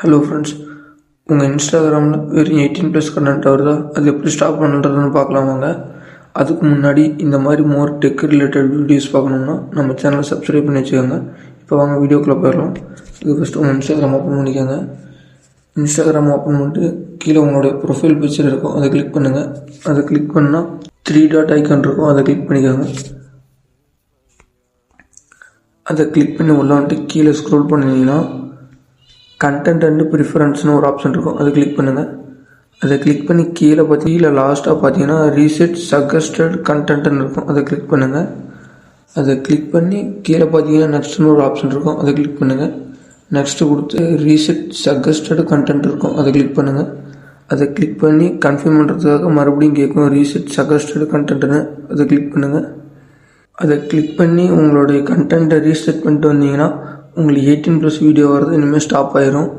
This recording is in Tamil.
ஹலோ ஃப்ரெண்ட்ஸ், உங்கள் இன்ஸ்டாகிராமில் வெறும் 18+ கண்டென்ட் வருதா? அது எப்படி ஸ்டாப் பண்ணுறதுன்னு பார்க்கலாம் வாங்க. அதுக்கு முன்னாடி இந்த மாதிரி மோர் டெக் ரிலேட்டட் வீடியோஸ் பார்க்கணுன்னா நம்ம சேனலை சப்ஸ்கிரைப் பண்ணி வச்சுக்கோங்க. இப்போ வாங்க வீடியோக்குள்ளே போயிடலாம். இது ஃபஸ்ட்டு உங்கள் இன்ஸ்டாகிராம் ஓப்பன் பண்ணிக்கோங்க. இன்ஸ்டாகிராம் ஓப்பன் பண்ணிட்டு கீழே உங்களுடைய ப்ரொஃபைல் பிக்சர் இருக்கும், அதை கிளிக் பண்ணுங்கள். அதை கிளிக் பண்ணால் 3 டாட் ஐக்கான் இருக்கும், அதை கிளிக் பண்ணிக்கோங்க. அதை கிளிக் பண்ணி உள்ள வந்துட்டு கீழே ஸ்க்ரோல் பண்ணிங்கன்னா கண்டென்ட் அண்ட் ப்ரிஃபரன்ஸ்னு ஒரு ஆப்ஷன் இருக்கும், அதை கிளிக் பண்ணுங்கள். அதை கிளிக் பண்ணி கீழே லாஸ்ட்டாக பார்த்தீங்கன்னா ரீசெட் சஜஸ்டட் கண்டென்ட்னு இருக்கும், அதை கிளிக் பண்ணுங்கள். அதை கிளிக் பண்ணி கீழே பார்த்தீங்கன்னா நெக்ஸ்ட்னு ஒரு ஆப்ஷன் இருக்கும், அதை கிளிக் பண்ணுங்கள். நெக்ஸ்ட்டு கொடுத்து ரீசெட் சஜஸ்டட் கண்டென்ட் இருக்கும், அதை கிளிக் பண்ணுங்கள். அதை கிளிக் பண்ணி கன்ஃபார்ம் பண்ணுறதுக்காக மறுபடியும் கேட்கும் ரீசெட் சஜஸ்டட் கண்டென்ட்னு, அதை கிளிக் பண்ணுங்கள். அதை கிளிக் பண்ணி உங்களுடைய கண்டென்ட்டை ரீசெட் பண்ணிட்டு வந்தீங்கன்னா உங்களுக்கு 18+ வீடியோ வரது இனிமேல் ஸ்டாப் ஆயிரும்.